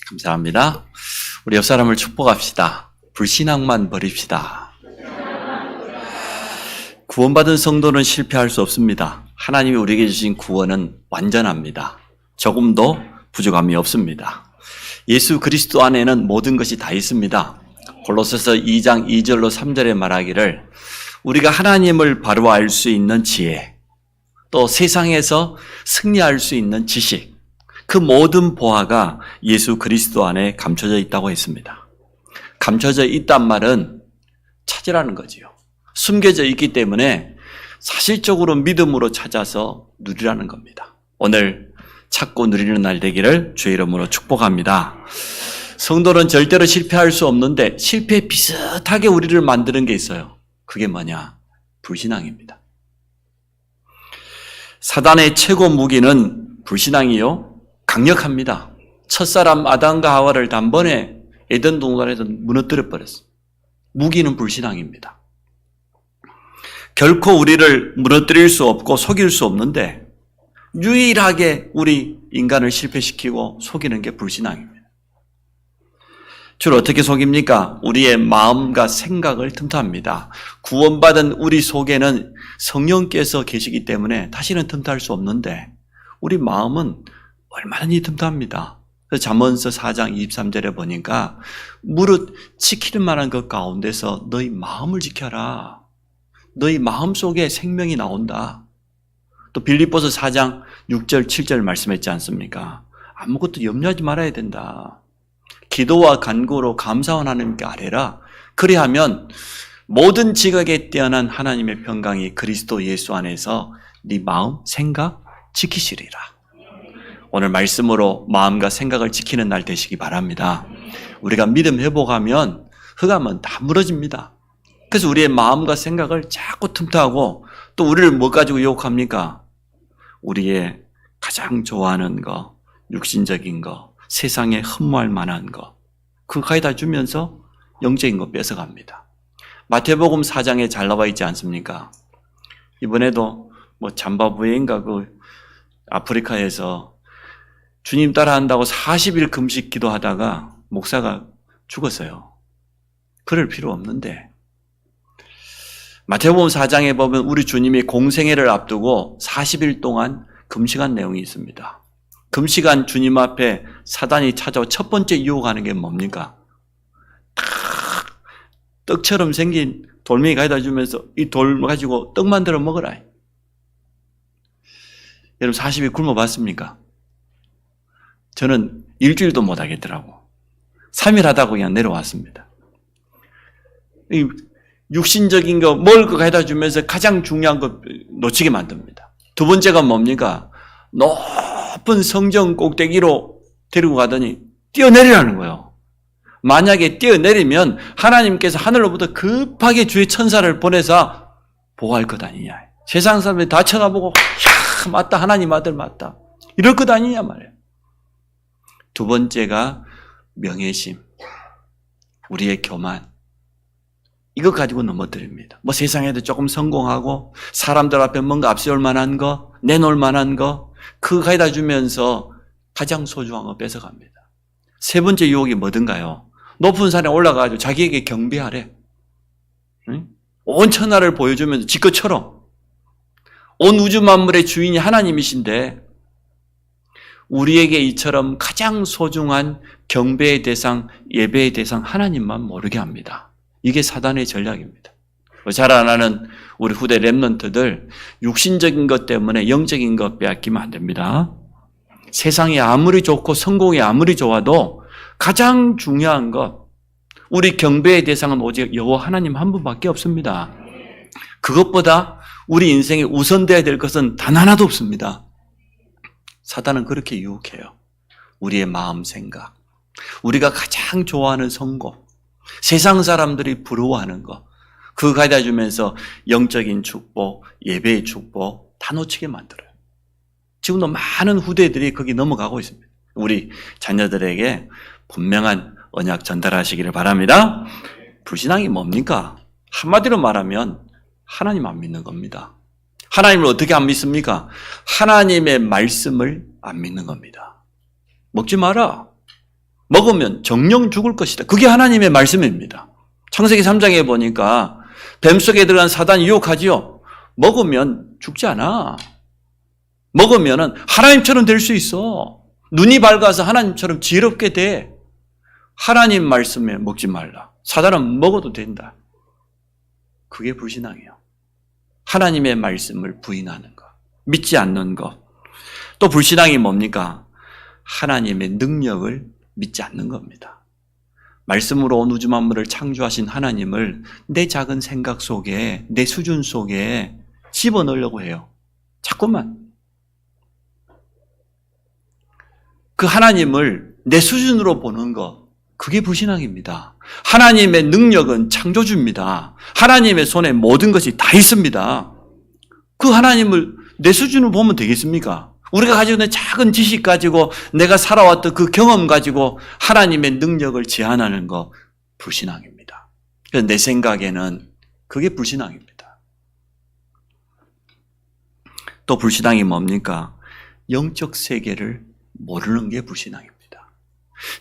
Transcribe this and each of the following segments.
감사합니다. 우리 옆 사람을 축복합시다. 불신앙만 버립시다. 구원받은 성도는 실패할 수 없습니다. 하나님이 우리에게 주신 구원은 완전합니다. 조금도 부족함이 없습니다. 예수 그리스도 안에는 모든 것이 다 있습니다. 골로새서 2장 2절로 3절에 말하기를 우리가 하나님을 바로 알 수 있는 지혜, 또 세상에서 승리할 수 있는 지식, 그 모든 보화가 예수 그리스도 안에 감춰져 있다고 했습니다. 감춰져 있단 말은 찾으라는 거지요. 숨겨져 있기 때문에 사실적으로 믿음으로 찾아서 누리라는 겁니다. 오늘 찾고 누리는 날 되기를 주의 이름으로 축복합니다. 성도는 절대로 실패할 수 없는데 실패 비슷하게 우리를 만드는 게 있어요. 그게 뭐냐? 불신앙입니다. 사단의 최고 무기는 불신앙이요. 강력합니다. 첫사람 아담과 하와를 단번에 에덴 동산에서 무너뜨려 버렸어요. 무기는 불신앙입니다. 결코 우리를 무너뜨릴 수 없고 속일 수 없는데 유일하게 우리 인간을 실패시키고 속이는 게 불신앙입니다. 주로 어떻게 속입니까? 우리의 마음과 생각을 틈타합니다. 구원받은 우리 속에는 성령께서 계시기 때문에 다시는 틈타할 수 없는데 우리 마음은 얼마나 틈타합니다. 그래서 잠언서 4장 23절에 보니까 무릇 지키는 만한 것 가운데서 너희 마음을 지켜라. 너희 마음 속에 생명이 나온다. 또 빌립보서 4장 6절 7절 말씀했지 않습니까? 아무것도 염려하지 말아야 된다. 기도와 간구로 감사원 하나님께 아뢰라. 그리하면 모든 지각에 뛰어난 하나님의 평강이 그리스도 예수 안에서 네 마음, 생각 지키시리라. 오늘 말씀으로 마음과 생각을 지키는 날 되시기 바랍니다. 우리가 믿음 회복하면 흑암은 다 무너집니다. 그래서 우리의 마음과 생각을 자꾸 틈타고 또 우리를 뭐 가지고 유혹합니까? 우리의 가장 좋아하는 거, 육신적인 거, 세상에 흠모할 만한 거, 그거 가져다 주면서 영적인 거 뺏어갑니다. 마태복음 4장에 잘 나와 있지 않습니까? 이번에도 잠바부에인가 그 아프리카에서 주님 따라한다고 40일 금식 기도하다가 목사가 죽었어요. 그럴 필요 없는데 마태복음 4장에 보면 우리 주님이 공생애를 앞두고 40일 동안 금식한 내용이 있습니다. 금식한 주님 앞에 사단이 찾아와 첫 번째 유혹하는 게 뭡니까? 떡처럼 생긴 돌멩이 가져다 주면서 이 돌 가지고 떡 만들어 먹어라. 여러분 40일 굶어봤습니까? 저는 일주일도 못 하겠더라고. 3일 하다가 그냥 내려왔습니다. 이 육신적인 거, 먹을 거 가져다 주면서 가장 중요한 거 놓치게 만듭니다. 두 번째가 뭡니까? 높은 성정 꼭대기로 데리고 가더니 뛰어내리라는 거예요. 만약에 뛰어내리면 하나님께서 하늘로부터 급하게 주의 천사를 보내서 보호할 것 아니냐. 세상 사람들이 다 쳐다보고 야 맞다 하나님 아들 맞다 이럴 것 아니냐 말이에요. 두 번째가 명예심, 우리의 교만, 이거 가지고 넘어뜨립니다. 세상에도 조금 성공하고 사람들 앞에 뭔가 앞세울 만한 거, 내놓을 만한 거, 그거 가져다 주면서 가장 소중한 거 뺏어갑니다. 세 번째 유혹이 뭐든가요? 높은 산에 올라가가지고 자기에게 경배하래. 응? 온 천하를 보여주면서 지 것처럼 온 우주 만물의 주인이 하나님이신데 우리에게 이처럼 가장 소중한 경배의 대상, 예배의 대상 하나님만 모르게 합니다. 이게 사단의 전략입니다. 잘 아는 우리 후대 렘넌트들 육신적인 것 때문에 영적인 것 빼앗기면 안 됩니다. 세상이 아무리 좋고 성공이 아무리 좋아도 가장 중요한 것, 우리 경배의 대상은 오직 여호와 하나님 한 분밖에 없습니다. 그것보다 우리 인생에 우선돼야 될 것은 단 하나도 없습니다. 사단은 그렇게 유혹해요. 우리의 마음 생각, 우리가 가장 좋아하는 성공, 세상 사람들이 부러워하는 거, 그거 가져다 주면서 영적인 축복, 예배의 축복 다 놓치게 만들어요. 지금도 많은 후대들이 거기 넘어가고 있습니다. 우리 자녀들에게 분명한 언약 전달하시기를 바랍니다. 불신앙이 뭡니까? 한마디로 말하면 하나님 안 믿는 겁니다. 하나님을 어떻게 안 믿습니까? 하나님의 말씀을 안 믿는 겁니다. 먹지 마라. 먹으면 정령 죽을 것이다. 그게 하나님의 말씀입니다. 창세기 3장에 보니까 뱀 속에 들어간 사단이 유혹하지요. 먹으면 죽지 않아. 먹으면 하나님처럼 될 수 있어. 눈이 밝아서 하나님처럼 지혜롭게 돼. 하나님 말씀에 먹지 말라. 사단은 먹어도 된다. 그게 불신앙이에요. 하나님의 말씀을 부인하는 것, 믿지 않는 것. 또 불신앙이 뭡니까? 하나님의 능력을 믿지 않는 겁니다. 말씀으로 온 우주 만물을 창조하신 하나님을 내 작은 생각 속에, 내 수준 속에 집어넣으려고 해요. 자꾸만. 그 하나님을 내 수준으로 보는 것, 그게 불신앙입니다. 하나님의 능력은 창조주입니다. 하나님의 손에 모든 것이 다 있습니다. 그 하나님을 내 수준으로 보면 되겠습니까? 우리가 가지고 있는 작은 지식 가지고 내가 살아왔던 그 경험 가지고 하나님의 능력을 제한하는 거 불신앙입니다. 그래서 내 생각에는 그게 불신앙입니다. 또 불신앙이 뭡니까? 영적 세계를 모르는 게 불신앙입니다.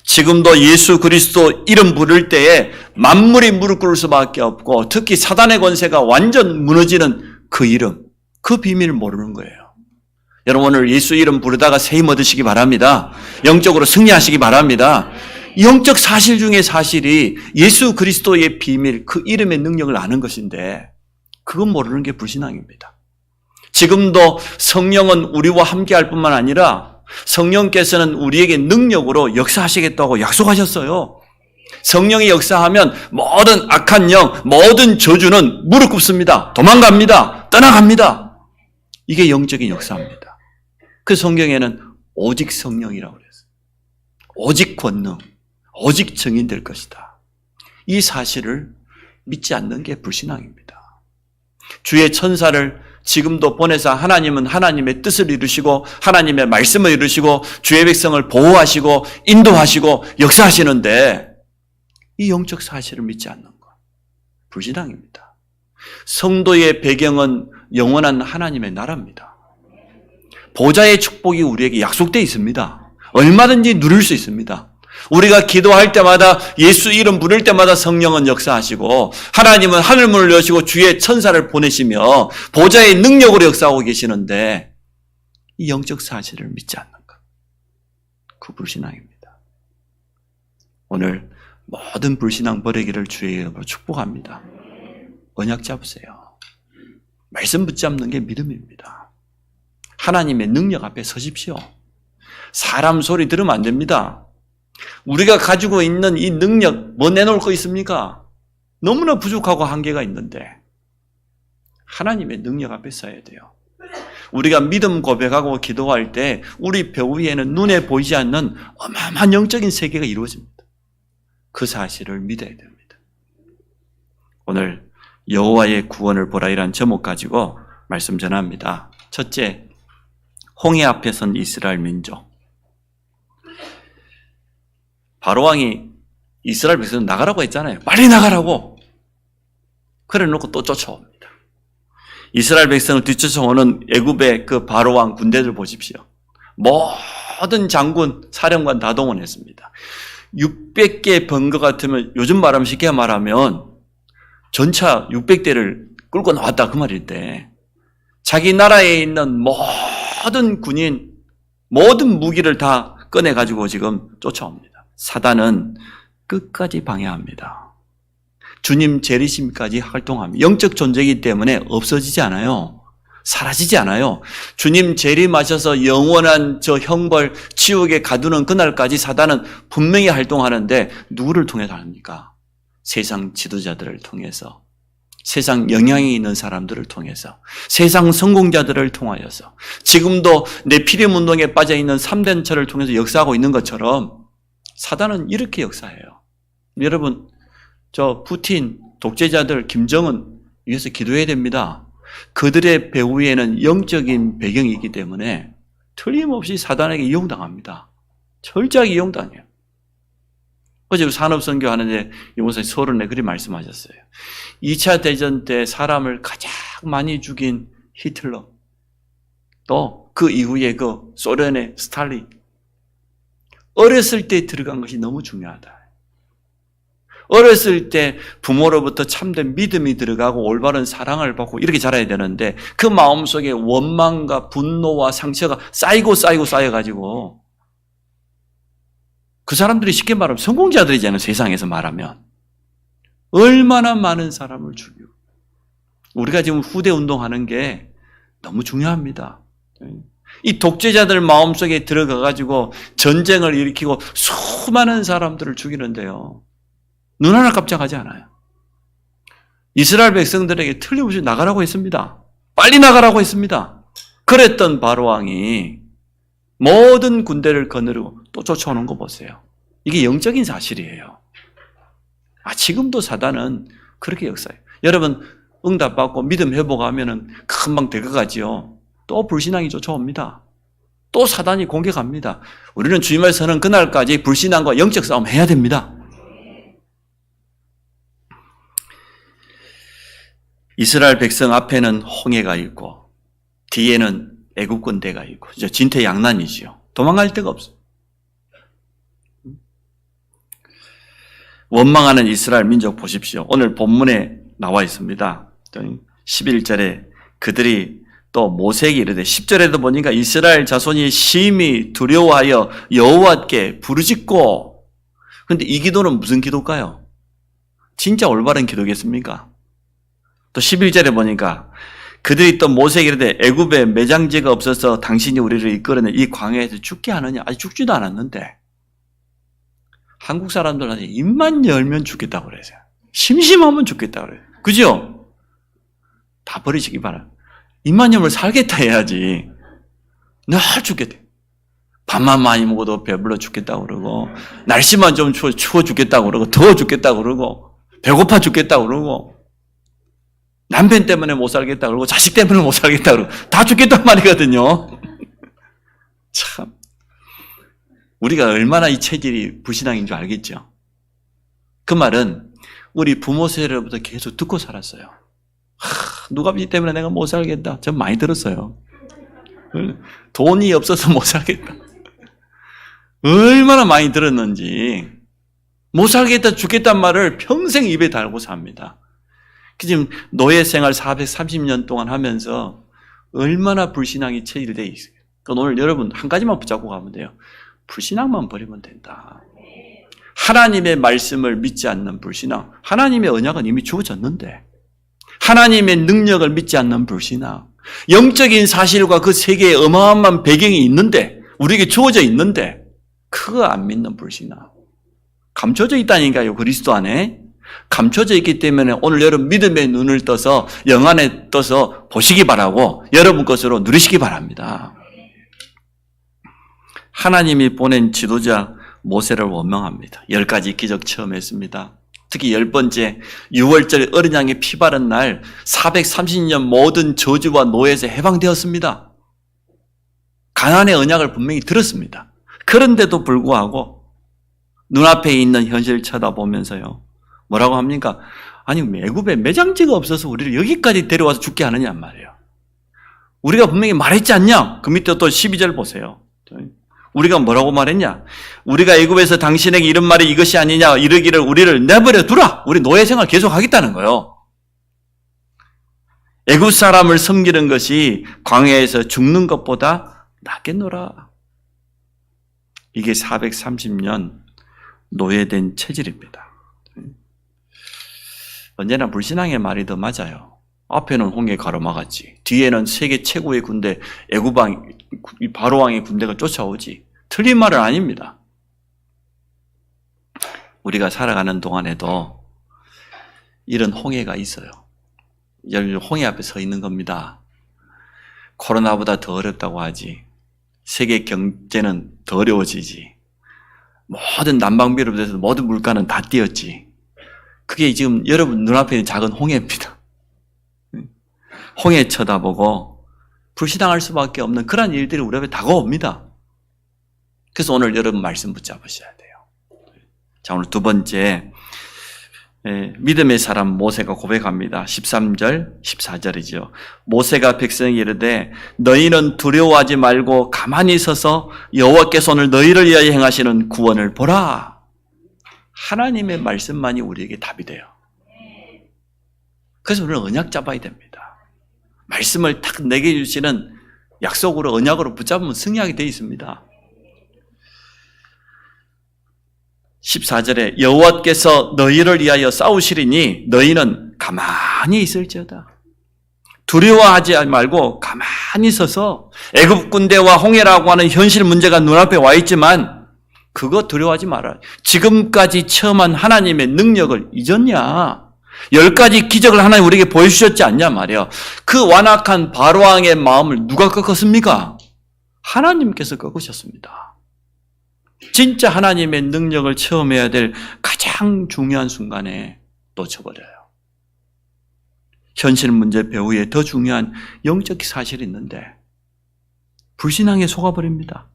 지금도 예수 그리스도 이름 부를 때에 만물이 무릎 꿇을 수밖에 없고 특히 사단의 권세가 완전 무너지는 그 이름, 그 비밀을 모르는 거예요. 여러분 오늘 예수 이름 부르다가 세임 얻으시기 바랍니다. 영적으로 승리하시기 바랍니다. 영적 사실 중에 사실이 예수 그리스도의 비밀, 그 이름의 능력을 아는 것인데 그건 모르는 게 불신앙입니다. 지금도 성령은 우리와 함께할 뿐만 아니라 성령께서는 우리에게 능력으로 역사하시겠다고 약속하셨어요. 성령이 역사하면 모든 악한 영, 모든 저주는 무릎 꿇습니다. 도망갑니다. 떠나갑니다. 이게 영적인 역사입니다. 그 성경에는 오직 성령이라고 그랬어요. 오직 권능, 오직 증인될 것이다. 이 사실을 믿지 않는 게 불신앙입니다. 주의 천사를 지금도 보내서 하나님은 하나님의 뜻을 이루시고 하나님의 말씀을 이루시고 주의 백성을 보호하시고 인도하시고 역사하시는데 이 영적 사실을 믿지 않는 것, 불신앙입니다. 성도의 배경은 영원한 하나님의 나라입니다. 보좌의 축복이 우리에게 약속되어 있습니다. 얼마든지 누릴 수 있습니다. 우리가 기도할 때마다 예수 이름 부를 때마다 성령은 역사하시고 하나님은 하늘문을 여시고 주의 천사를 보내시며 보좌의 능력으로 역사하고 계시는데 이 영적 사실을 믿지 않는 것, 그 불신앙입니다. 오늘 모든 불신앙 버리기를 주의 이름으로 축복합니다. 언약 잡으세요. 말씀 붙잡는 게 믿음입니다. 하나님의 능력 앞에 서십시오. 사람 소리 들으면 안 됩니다. 우리가 가지고 있는 이 능력 뭐 내놓을 거 있습니까? 너무나 부족하고 한계가 있는데 하나님의 능력 앞에 서야 돼요. 우리가 믿음 고백하고 기도할 때 우리 벽 위에는 눈에 보이지 않는 어마어마한 영적인 세계가 이루어집니다. 그 사실을 믿어야 됩니다. 오늘 여호와의 구원을 보라이란 제목 가지고 말씀 전합니다. 첫째, 홍해 앞에 선 이스라엘 민족. 바로왕이 이스라엘 백성 나가라고 했잖아요. 빨리 나가라고. 그래 놓고 또 쫓아옵니다. 이스라엘 백성을 뒤쫓아오는 애굽의 그 바로왕 군대들 보십시오. 모든 장군, 사령관 다 동원했습니다. 600개 번거 같으면 요즘 말하면 쉽게 말하면 전차 600대를 끌고 나왔다 그 말인데 자기 나라에 있는 모든 군인, 모든 무기를 다 꺼내가지고 지금 쫓아옵니다. 사단은 끝까지 방해합니다. 주님 재림시까지 활동합니다. 영적 존재이기 때문에 없어지지 않아요. 사라지지 않아요. 주님 재림하셔서 영원한 저 형벌, 지옥에 가두는 그날까지 사단은 분명히 활동하는데 누구를 통해서 합니까? 세상 지도자들을 통해서, 세상 영향이 있는 사람들을 통해서, 세상 성공자들을 통하여서 지금도 네피림 운동에 빠져있는 3단체를 통해서 역사하고 있는 것처럼 사단은 이렇게 역사해요. 여러분, 저 푸틴, 독재자들, 김정은 위해서 기도해야 됩니다. 그들의 배후에는 영적인 배경이 있기 때문에 틀림없이 사단에게 이용당합니다. 철저하게 이용당해요. 어제 산업선교 하는데 이모사님 서론에 그리 말씀하셨어요. 2차 대전 때 사람을 가장 많이 죽인 히틀러, 또 그 이후에 그 소련의 스탈린, 어렸을 때 들어간 것이 너무 중요하다. 어렸을 때 부모로부터 참된 믿음이 들어가고 올바른 사랑을 받고 이렇게 자라야 되는데 그 마음속에 원망과 분노와 상처가 쌓여가지고 그 사람들이 쉽게 말하면 성공자들이잖아요. 세상에서 말하면. 얼마나 많은 사람을 죽이고. 우리가 지금 후대 운동하는 게 너무 중요합니다. 이 독재자들 마음속에 들어가가지고 전쟁을 일으키고 수많은 사람들을 죽이는데요. 눈 하나 깜짝하지 않아요. 이스라엘 백성들에게 틀림없이 나가라고 했습니다. 빨리 나가라고 했습니다. 그랬던 바로왕이 모든 군대를 거느리고 또 쫓아오는 거 보세요. 이게 영적인 사실이에요. 지금도 사단은 그렇게 역사해요. 여러분 응답받고 믿음 회복하면 금방 되어가지요. 또 불신앙이 쫓아옵니다. 또 사단이 공격합니다. 우리는 주님을 서는 그날까지 불신앙과 영적 싸움 해야 됩니다. 이스라엘 백성 앞에는 홍해가 있고 뒤에는 애국 군대가 있고 진퇴양난이지요. 도망갈 데가 없어요. 원망하는 이스라엘 민족 보십시오. 오늘 본문에 나와 있습니다. 11절에 그들이 또 모세에게 이르되 10절에도 보니까 이스라엘 자손이 심히 두려워하여 여호와께 부르짖고. 그런데 이 기도는 무슨 기도일까요? 진짜 올바른 기도겠습니까? 또 11절에 보니까 그들이 또 모세에게 이르되 애굽에 매장지가 없어서 당신이 우리를 이끌어내 이 광야에서 죽게 하느냐. 아직 죽지도 않았는데 한국 사람들한테 입만 열면 죽겠다고 그러세요. 심심하면 죽겠다고 그래요. 그죠? 다 버리시기 바랍니다. 입만 열면 살겠다 해야지. 늘 죽겠다. 밥만 많이 먹어도 배불러 죽겠다고 그러고 날씨만 좀 추워 죽겠다고 그러고 더워 죽겠다고 그러고 배고파 죽겠다고 그러고 남편 때문에 못 살겠다고 그러고 자식 때문에 못 살겠다고 그러고 다 죽겠단 말이거든요. 참 우리가 얼마나 이 체질이 불신앙인 줄 알겠죠? 그 말은 우리 부모 세대로부터 계속 듣고 살았어요. 누가비 때문에 내가 못 살겠다. 전 많이 들었어요. 돈이 없어서 못 살겠다. 얼마나 많이 들었는지 못 살겠다 죽겠단 말을 평생 입에 달고 삽니다. 지금 노예 생활 430년 동안 하면서 얼마나 불신앙이 체질되어 있어요. 그러니까 오늘 여러분 한 가지만 붙잡고 가면 돼요. 불신앙만 버리면 된다. 하나님의 말씀을 믿지 않는 불신앙. 하나님의 언약은 이미 주어졌는데 하나님의 능력을 믿지 않는 불신앙. 영적인 사실과 그 세계에 어마어마한 배경이 있는데 우리에게 주어져 있는데 그거 안 믿는 불신앙. 감춰져 있다니까요. 그리스도 안에. 감춰져 있기 때문에 오늘 여러분 믿음의 눈을 떠서 영 안에 떠서 보시기 바라고 여러분 것으로 누리시기 바랍니다. 하나님이 보낸 지도자 모세를 원망합니다. 10가지 기적 처음 했습니다. 특히 10번째 6월절 어린 양의 피 바른 날 430년 모든 저주와 노예에서 해방되었습니다. 가나안의 언약을 분명히 들었습니다. 그런데도 불구하고 눈앞에 있는 현실을 쳐다보면서요. 뭐라고 합니까? 아니 애굽에 매장지가 없어서 우리를 여기까지 데려와서 죽게 하느냐 말이에요. 우리가 분명히 말했지 않냐? 그 밑에 또 12절 보세요. 우리가 뭐라고 말했냐? 우리가 애굽에서 당신에게 이런 말이 이것이 아니냐 이르기를 우리를 내버려 두라. 우리 노예 생활 계속 하겠다는 거예요. 애굽 사람을 섬기는 것이 광야에서 죽는 것보다 낫겠노라. 이게 430년 노예된 체질입니다. 언제나 불신앙의 말이 더 맞아요. 앞에는 홍해 가로막았지. 뒤에는 세계 최고의 군대 애굽왕 바로왕의 군대가 쫓아오지. 틀린 말은 아닙니다. 우리가 살아가는 동안에도 이런 홍해가 있어요. 여러분 홍해 앞에 서 있는 겁니다. 코로나보다 더 어렵다고 하지. 세계 경제는 더 어려워지지. 모든 난방비로 해서 모든 물가는 다 뛰었지. 그게 지금 여러분 눈앞에 있는 작은 홍해입니다. 홍해 쳐다보고 불신앙할 수밖에 없는 그런 일들이 우리 앞에 다가옵니다. 그래서 오늘 여러분 말씀 붙잡으셔야 돼요. 자, 오늘 두 번째 믿음의 사람 모세가 고백합니다. 13절, 14절이죠. 모세가 백성에게 이르되 너희는 두려워하지 말고 가만히 서서 여호와께서 오늘 너희를 위하여 행하시는 구원을 보라. 하나님의 말씀만이 우리에게 답이 돼요. 그래서 우리는 언약 잡아야 됩니다. 말씀을 탁 내게 주시는 약속으로 언약으로 붙잡으면 승리하게 되어 있습니다. 14절에 여호와께서 너희를 위하여 싸우시리니 너희는 가만히 있을지어다. 두려워하지 말고 가만히 서서 애굽 군대와 홍해라고 하는 현실 문제가 눈앞에 와 있지만 그거 두려워하지 마라. 지금까지 체험한 하나님의 능력을 잊었냐? 10가지 기적을 하나님 우리에게 보여주셨지 않냐 말이야. 그 완악한 바로왕의 마음을 누가 꺾었습니까? 하나님께서 꺾으셨습니다. 진짜 하나님의 능력을 체험해야 될 가장 중요한 순간에 놓쳐버려요. 현실 문제 배후에 더 중요한 영적 사실이 있는데 불신앙에 속아버립니다.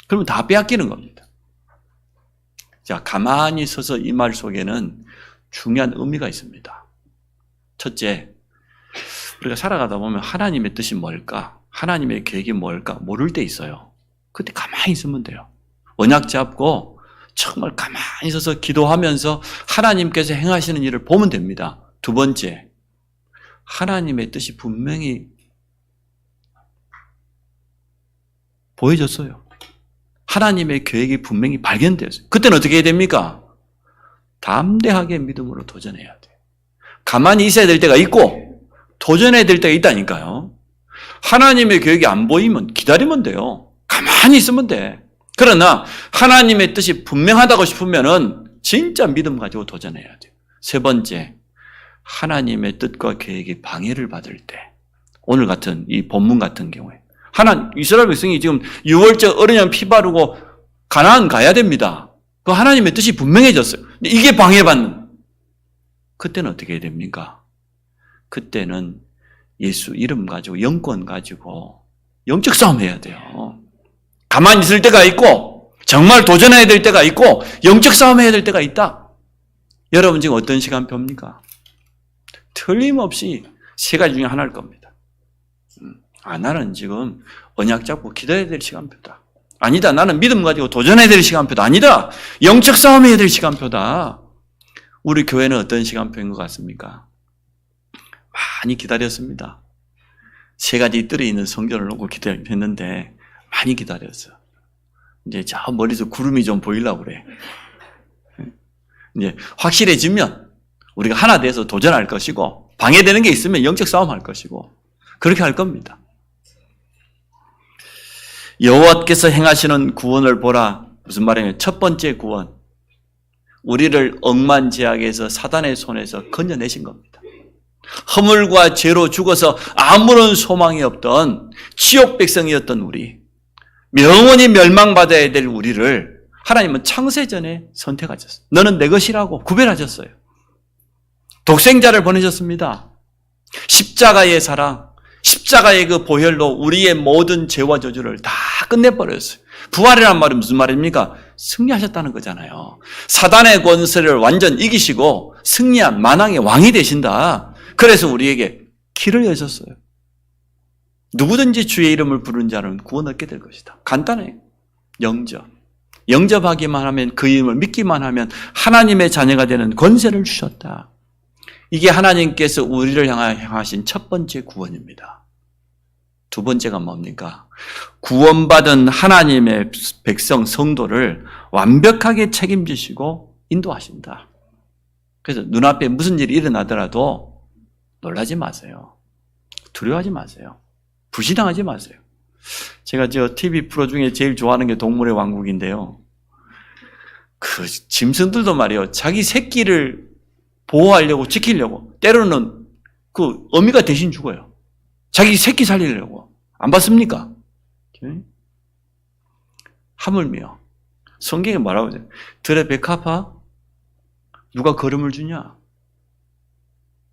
그러면 다 빼앗기는 겁니다. 자, 가만히 서서 이 말 속에는 중요한 의미가 있습니다. 첫째, 우리가 살아가다 보면 하나님의 뜻이 뭘까? 하나님의 계획이 뭘까? 모를 때 있어요. 그때 가만히 있으면 돼요. 언약 잡고 정말 가만히 서서 기도하면서 하나님께서 행하시는 일을 보면 됩니다. 두 번째, 하나님의 뜻이 분명히 보여졌어요. 하나님의 계획이 분명히 발견되었어요. 그때는 어떻게 해야 됩니까? 담대하게 믿음으로 도전해야 돼요. 가만히 있어야 될 때가 있고 도전해야 될 때가 있다니까요. 하나님의 계획이 안 보이면 기다리면 돼요. 가만히 있으면 돼. 그러나 하나님의 뜻이 분명하다고 싶으면은 진짜 믿음 가지고 도전해야 돼요. 세 번째, 하나님의 뜻과 계획이 방해를 받을 때, 오늘 같은 이 본문 같은 경우에 이스라엘 백성이 지금 6월절 어린 양 피 바르고 가나안 가야 됩니다. 그 하나님의 뜻이 분명해졌어요. 근데 이게 방해받는. 그때는 어떻게 해야 됩니까? 그때는 예수 이름 가지고 영권 가지고 영적 싸움 해야 돼요. 가만히 있을 때가 있고 정말 도전해야 될 때가 있고 영적 싸움 해야 될 때가 있다. 여러분 지금 어떤 시간표입니까? 틀림없이 세 가지 중에 하나일 겁니다. 나는 지금 언약 잡고 기다려야 될 시간표다. 아니다. 나는 믿음 가지고 도전해야 될 시간표다. 아니다. 영적 싸움해야 될 시간표다. 우리 교회는 어떤 시간표인 것 같습니까? 많이 기다렸습니다. 세 가지 뜰에 있는 성전을 놓고 기다렸는데 많이 기다렸어요. 이제 저 멀리서 구름이 좀 보이려고 그래. 이제 확실해지면 우리가 하나 돼서 도전할 것이고 방해되는 게 있으면 영적 싸움할 것이고 그렇게 할 겁니다. 여호와께서 행하시는 구원을 보라. 무슨 말이냐면 첫 번째 구원. 우리를 억만제약에서 사단의 손에서 건져내신 겁니다. 허물과 죄로 죽어서 아무런 소망이 없던 지옥 백성이었던 우리, 영원히 멸망받아야 될 우리를 하나님은 창세전에 선택하셨어요. 너는 내 것이라고 구별하셨어요. 독생자를 보내셨습니다. 십자가의 사랑, 십자가의 그 보혈로 우리의 모든 죄와 저주를 다 끝내버렸어요. 부활이란 말은 무슨 말입니까? 승리하셨다는 거잖아요. 사단의 권세를 완전 이기시고 승리한 만왕의 왕이 되신다. 그래서 우리에게 길을 여셨어요. 누구든지 주의 이름을 부르는 자는 구원 얻게 될 것이다. 간단해요. 영접. 영접하기만 하면, 그 이름을 믿기만 하면 하나님의 자녀가 되는 권세를 주셨다. 이게 하나님께서 우리를 향하신 첫 번째 구원입니다. 두 번째가 뭡니까? 구원받은 하나님의 백성, 성도를 완벽하게 책임지시고 인도하신다. 그래서 눈앞에 무슨 일이 일어나더라도 놀라지 마세요. 두려워하지 마세요. 불신앙하지 마세요. 제가 저 TV 프로 중에 제일 좋아하는 게 동물의 왕국인데요. 그 짐승들도 말이에요. 자기 새끼를 보호하려고, 지키려고 때로는 그 어미가 대신 죽어요. 자기 새끼 살리려고. 안 봤습니까? 하물며 성경에 뭐라고 하죠? 들의 백합화 누가 걸음을 주냐?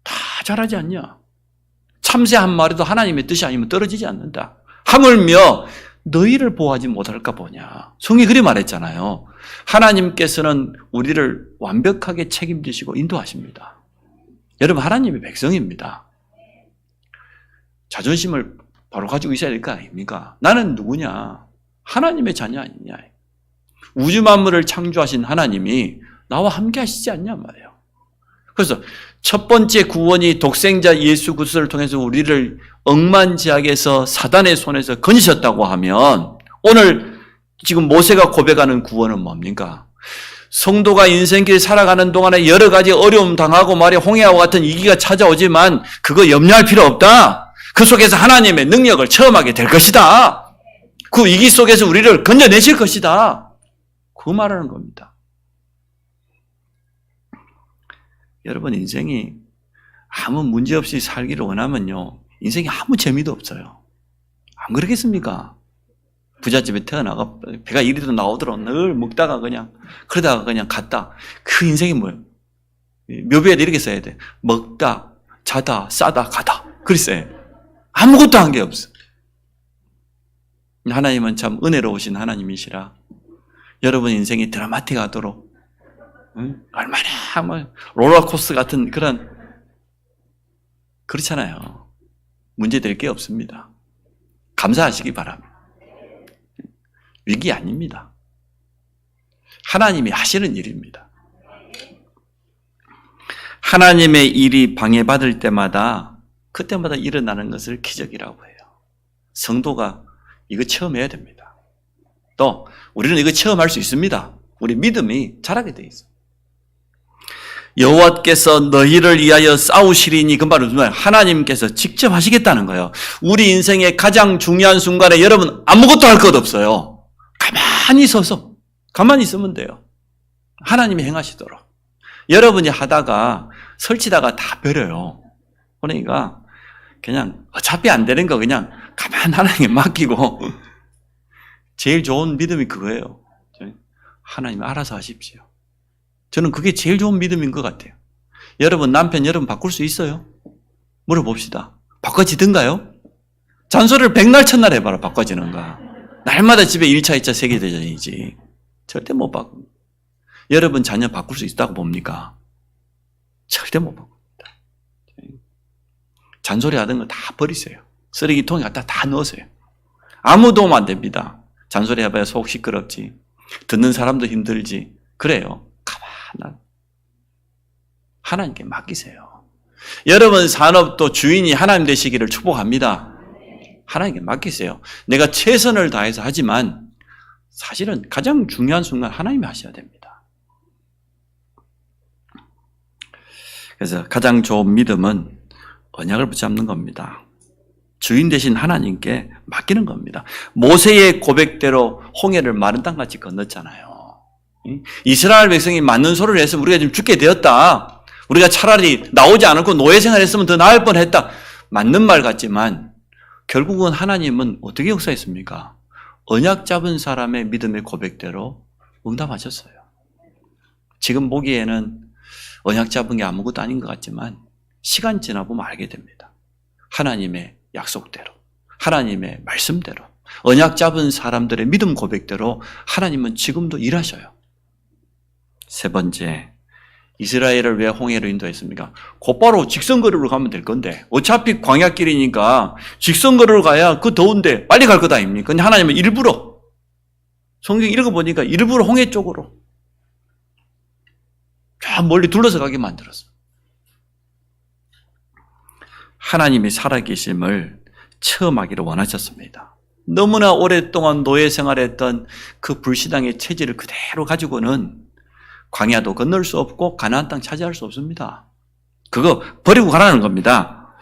다 잘하지 않냐? 참새 한 마리도 하나님의 뜻이 아니면 떨어지지 않는다. 하물며 너희를 보호하지 못할까 보냐. 성경이 그리 말했잖아요. 하나님께서는 우리를 완벽하게 책임지시고 인도하십니다. 여러분, 하나님의 백성입니다. 자존심을 바로 가지고 있어야 될 거 아닙니까? 나는 누구냐? 하나님의 자녀 아니냐? 우주 만물을 창조하신 하나님이 나와 함께 하시지 않냐 말이에요. 그래서 첫 번째 구원이 독생자 예수 그리스도를 통해서 우리를 억만지악에서 사단의 손에서 건지셨다고 하면, 오늘 지금 모세가 고백하는 구원은 뭡니까? 성도가 인생길 살아가는 동안에 여러 가지 어려움 당하고 말이야 홍해와 같은 위기가 찾아오지만 그거 염려할 필요 없다. 그 속에서 하나님의 능력을 체험하게 될 것이다. 그 위기 속에서 우리를 건져내실 것이다. 그 말하는 겁니다. 여러분, 인생이 아무 문제 없이 살기를 원하면요, 인생이 아무 재미도 없어요. 안 그러겠습니까? 부잣집에 태어나가 배가 이리도 나오도록 늘 먹다가 그냥 그러다가 그냥 갔다. 그 인생이 뭐예요? 묘비에도 이렇게 써야 돼. 먹다, 자다, 싸다, 가다. 그랬어요. 아무것도 한 게 없어. 하나님은 참 은혜로우신 하나님이시라 여러분 인생이 드라마틱하도록 얼마나 뭐 롤러코스터 같은 그런, 그렇잖아요. 문제될 게 없습니다. 감사하시기 바랍니다. 위기 아닙니다. 하나님이 하시는 일입니다. 하나님의 일이 방해받을 때마다 그때마다 일어나는 것을 기적이라고 해요. 성도가 이거 체험해야 됩니다. 또 우리는 이거 체험할 수 있습니다. 우리 믿음이 자라게 돼 있어요. 여호와께서 너희를 위하여 싸우시리니, 그 말은 무슨 말이에요? 하나님께서 직접 하시겠다는 거예요. 우리 인생의 가장 중요한 순간에 여러분 아무것도 할 것 없어요. 가만히 서서, 가만히 있으면 돼요. 하나님이 행하시도록. 여러분이 하다가 설치다가 다 버려요. 그러니까 그냥 어차피 안 되는 거 그냥 가만 하나님께 맡기고, 제일 좋은 믿음이 그거예요. 하나님 알아서 하십시오. 저는 그게 제일 좋은 믿음인 것 같아요. 여러분 남편 여러분 바꿀 수 있어요? 물어봅시다. 바꿔지든가요? 잔소리를 백날 첫날 해봐라. 바꿔지는가. 날마다 집에 1차 2차 세계대전이지. 절대 못 바꿉니다. 여러분 자녀 바꿀 수 있다고 봅니까? 절대 못 바꿉니다. 잔소리 하던 거 다 버리세요. 쓰레기통에 갖다 다 넣으세요. 아무 도움 안 됩니다. 잔소리 해봐야 속 시끄럽지. 듣는 사람도 힘들지. 그래요. 가만 하나님께 맡기세요. 여러분 산업도 주인이 하나님 되시기를 축복합니다. 하나님께 맡기세요. 내가 최선을 다해서 하지만 사실은 가장 중요한 순간 하나님이 하셔야 됩니다. 그래서 가장 좋은 믿음은 언약을 붙잡는 겁니다. 주인 되신 하나님께 맡기는 겁니다. 모세의 고백대로 홍해를 마른 땅같이 건넜잖아요. 이스라엘 백성이 맞는 소리를 했으면 우리가 지금 죽게 되었다. 우리가 차라리 나오지 않고 노예 생활했으면 더 나을 뻔했다. 맞는 말 같지만 결국은 하나님은 어떻게 역사했습니까? 언약 잡은 사람의 믿음의 고백대로 응답하셨어요. 지금 보기에는 언약 잡은 게 아무것도 아닌 것 같지만 시간 지나보면 알게 됩니다. 하나님의 약속대로, 하나님의 말씀대로, 언약 잡은 사람들의 믿음 고백대로 하나님은 지금도 일하셔요. 세 번째, 이스라엘을 왜 홍해로 인도했습니까? 곧바로 직선거리로 가면 될 건데, 어차피 광야길이니까 직선거리로 가야 그 더운데 빨리 갈 것 아닙니까? 근데 하나님은 일부러, 성경 읽어보니까 일부러 홍해 쪽으로 저 멀리 둘러서 가게 만들었어요. 하나님이 살아계심을 체험하기를 원하셨습니다. 너무나 오랫동안 노예 생활했던 그 불신앙의 체질을 그대로 가지고는 광야도 건널 수 없고 가나안 땅 차지할 수 없습니다. 그거 버리고 가라는 겁니다.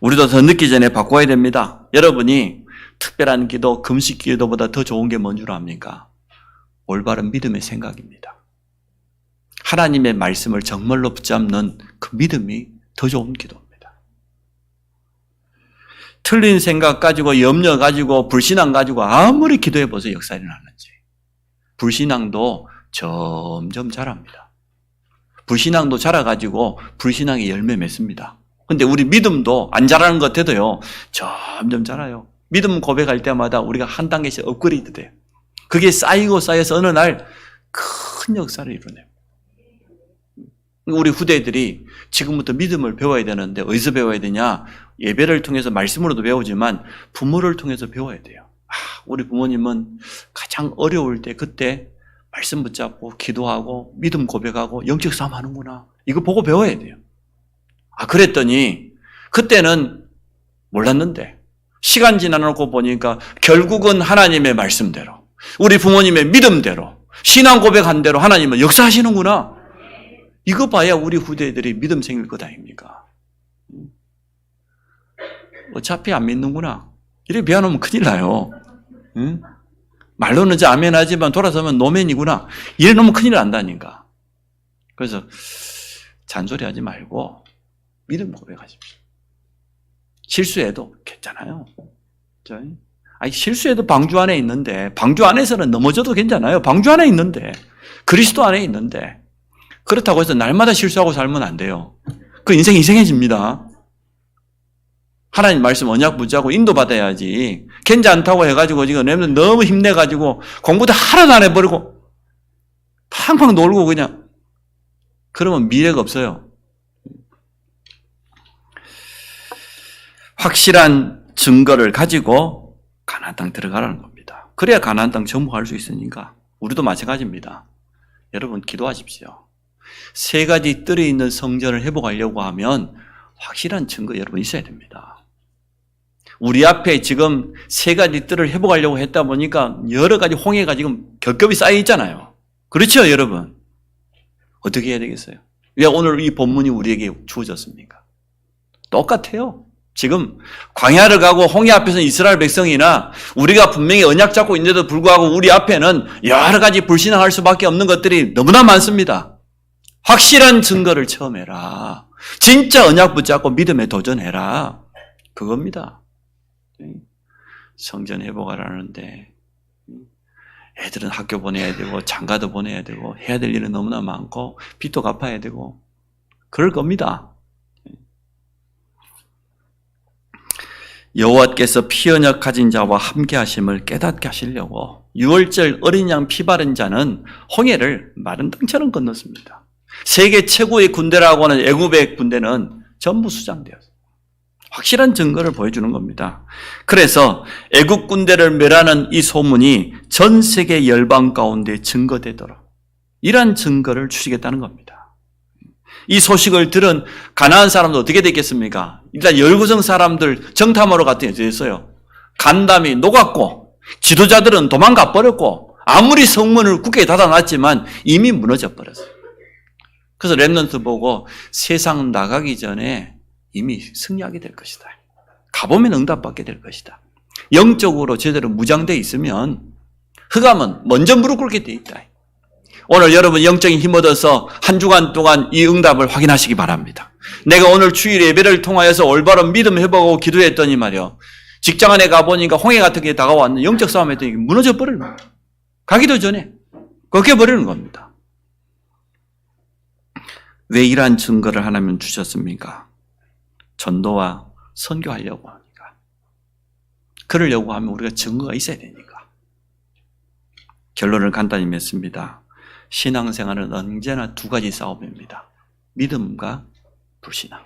우리도 더 늦기 전에 바꿔야 됩니다. 여러분이 특별한 기도, 금식 기도보다 더 좋은 게 뭔 줄 압니까? 올바른 믿음의 생각입니다. 하나님의 말씀을 정말로 붙잡는 그 믿음이 더 좋은 기도입니다. 틀린 생각 가지고, 염려 가지고, 불신앙 가지고 아무리 기도해 보세요. 역사 일어나는지. 불신앙도 점점 자랍니다. 불신앙도 자라가지고 불신앙이 열매 맺습니다. 근데 우리 믿음도 안 자라는 것 같아도요, 점점 자라요. 믿음 고백할 때마다 우리가 한 단계씩 업그레이드 돼요. 그게 쌓이고 쌓여서 어느 날 큰 역사를 이루네요. 우리 후대들이 지금부터 믿음을 배워야 되는데 어디서 배워야 되냐? 예배를 통해서 말씀으로도 배우지만 부모를 통해서 배워야 돼요. 우리 부모님은 가장 어려울 때 그때 말씀 붙잡고 기도하고 믿음 고백하고 영적 싸움 하는구나. 이거 보고 배워야 돼요. 그랬더니 그때는 몰랐는데 시간 지나놓고 보니까 결국은 하나님의 말씀대로 우리 부모님의 믿음대로 신앙 고백한 대로 하나님은 역사하시는구나. 이거 봐야 우리 후대들이 믿음 생길 것 아닙니까? 어차피 안 믿는구나. 이렇게 미안하면 큰일 나요. 응? 말로는 이제 아멘 하지만 돌아서면 노멘이구나. 이래 놓으면 큰일 난다니까. 그래서 잔소리하지 말고 믿음 고백하십시오. 실수해도 괜찮아요. 실수해도 방주 안에 있는데, 방주 안에서는 넘어져도 괜찮아요. 방주 안에 있는데, 그리스도 안에 있는데, 그렇다고 해서 날마다 실수하고 살면 안 돼요. 그 인생 이상해집니다. 하나님 말씀 언약 붙잡고 인도받아야지. 괜찮다고 해가지고 지금 너무 힘내가지고 공부도 하나도 안 해버리고 팡팡 놀고 그냥 그러면 미래가 없어요. 확실한 증거를 가지고 가나안 땅 들어가라는 겁니다. 그래야 가나안 땅 정복할 수 있으니까 우리도 마찬가지입니다. 여러분 기도하십시오. 세 가지 뜰에 있는 성전을 회복하려고 하면 확실한 증거 여러분 있어야 됩니다. 우리 앞에 지금 세 가지 뜰을 회복하려고 했다 보니까 여러 가지 홍해가 지금 겹겹이 쌓여 있잖아요. 그렇죠, 여러분? 어떻게 해야 되겠어요? 왜 오늘 이 본문이 우리에게 주어졌습니까? 똑같아요. 지금 광야를 가고 홍해 앞에서는 이스라엘 백성이나 우리가 분명히 언약 잡고 있는데도 불구하고 우리 앞에는 여러 가지 불신앙할 수밖에 없는 것들이 너무나 많습니다. 확실한 증거를 처음 해라. 진짜 언약 붙잡고 믿음에 도전해라. 그겁니다. 성전 회복하라는데 애들은 학교 보내야 되고 장가도 보내야 되고 해야 될 일은 너무나 많고 빚도 갚아야 되고 그럴 겁니다. 여호와께서 피언약 가진 자와 함께 하심을 깨닫게 하시려고 유월절 어린 양 피 바른 자는 홍해를 마른 땅처럼 건넜습니다. 세계 최고의 군대라고 하는 애굽의 군대는 전부 수장되었습니다. 확실한 증거를 보여주는 겁니다. 그래서 애국 군대를 멸하는 이 소문이 전 세계 열방 가운데 증거되도록 이러한 증거를 주시겠다는 겁니다. 이 소식을 들은 가나안 사람도 어떻게 됐겠습니까? 일단 열구성 사람들 정탐하러 갔더니 어떻게 됐어요? 간담이 녹았고 지도자들은 도망가 버렸고 아무리 성문을 굳게 닫아놨지만 이미 무너져 버렸어요. 그래서 렘넌트 보고 세상 나가기 전에 이미 승리하게 될 것이다. 가보면 응답받게 될 것이다. 영적으로 제대로 무장되어 있으면 흑암은 먼저 무릎 꿇게 되어 있다. 오늘 여러분 영적인 힘 얻어서 한 주간 동안 이 응답을 확인하시기 바랍니다. 내가 오늘 주일 예배를 통하여서 올바른 믿음 회복하고 기도했더니 말이요. 직장 안에 가보니까 홍해 같은 게 다가왔는 영적 싸움 했더니 무너져 버리는 거예요. 가기도 전에 꺾여버리는 겁니다. 왜 이러한 증거를 하나님 주셨습니까? 전도와 선교하려고 하니까. 그러려고 하면 우리가 증거가 있어야 되니까. 결론을 간단히 맺습니다. 신앙생활은 언제나 두 가지 싸움입니다. 믿음과 불신앙.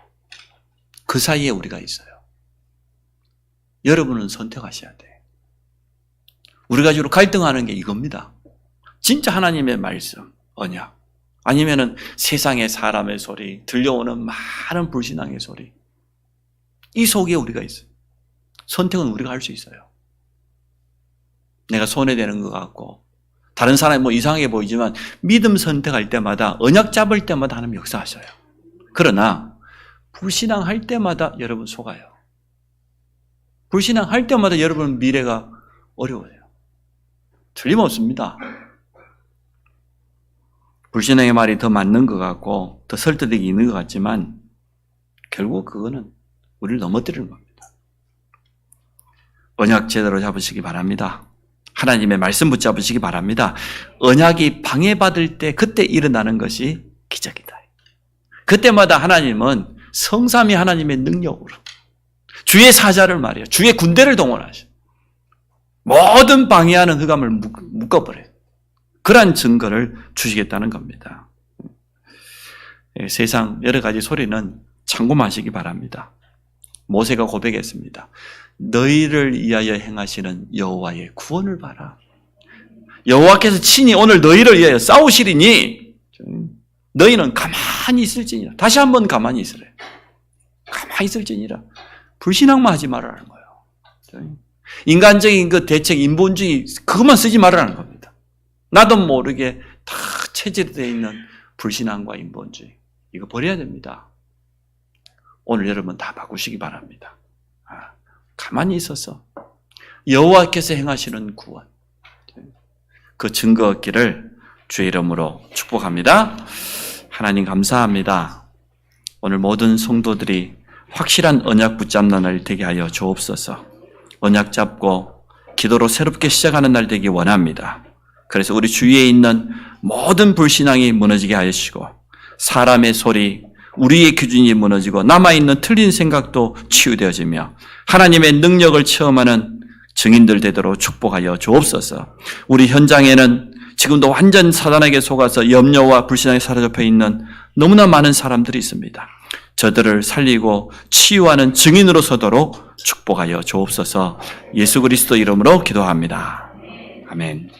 그 사이에 우리가 있어요. 여러분은 선택하셔야 돼. 우리가 주로 갈등하는 게 이겁니다. 진짜 하나님의 말씀, 언약. 아니면은 세상의 사람의 소리, 들려오는 많은 불신앙의 소리. 이 속에 우리가 있어요. 선택은 우리가 할 수 있어요. 내가 손해되는 것 같고 다른 사람이 뭐 이상하게 보이지만 믿음 선택할 때마다 언약 잡을 때마다 하나님 역사하셔요. 그러나 불신앙할 때마다 여러분 속아요. 불신앙할 때마다 여러분 미래가 어려워요. 틀림없습니다. 불신앙의 말이 더 맞는 것 같고 더 설득력이 있는 것 같지만 결국 그거는 우리를 넘어뜨리는 겁니다. 언약 제대로 잡으시기 바랍니다. 하나님의 말씀 붙잡으시기 바랍니다. 언약이 방해받을 때 그때 일어나는 것이 기적이다. 그때마다 하나님은 성삼위 하나님의 능력으로 주의 사자를 말이에요. 주의 군대를 동원하셔. 모든 방해하는 흑암을 묶어버려요. 그러한 증거를 주시겠다는 겁니다. 세상 여러 가지 소리는 참고하시기 바랍니다. 모세가 고백했습니다. 너희를 위하여 행하시는 여호와의 구원을 봐라. 여호와께서 친히 오늘 너희를 위하여 싸우시리니 너희는 가만히 있을지니라. 다시 한번 가만히 있으래. 가만히 있을지니라. 불신앙만 하지 말라는 거예요. 인간적인 그 대책, 인본주의 그것만 쓰지 말라는 겁니다. 나도 모르게 다 체질되어 있는 불신앙과 인본주의 이거 버려야 됩니다. 오늘 여러분 다 바꾸시기 바랍니다. 가만히 있어서 여호와께서 행하시는 구원 그 증거 얻기를 주의 이름으로 축복합니다. 하나님 감사합니다. 오늘 모든 성도들이 확실한 언약 붙잡는 날 되게 하여 주옵소서. 언약 잡고 기도로 새롭게 시작하는 날 되기 원합니다. 그래서 우리 주위에 있는 모든 불신앙이 무너지게 하시고 사람의 소리, 우리의 기준이 무너지고 남아있는 틀린 생각도 치유되어지며 하나님의 능력을 체험하는 증인들 되도록 축복하여 주옵소서. 우리 현장에는 지금도 완전 사단에게 속아서 염려와 불신앙에 사로잡혀 있는 너무나 많은 사람들이 있습니다. 저들을 살리고 치유하는 증인으로 서도록 축복하여 주옵소서. 예수 그리스도 이름으로 기도합니다. 아멘.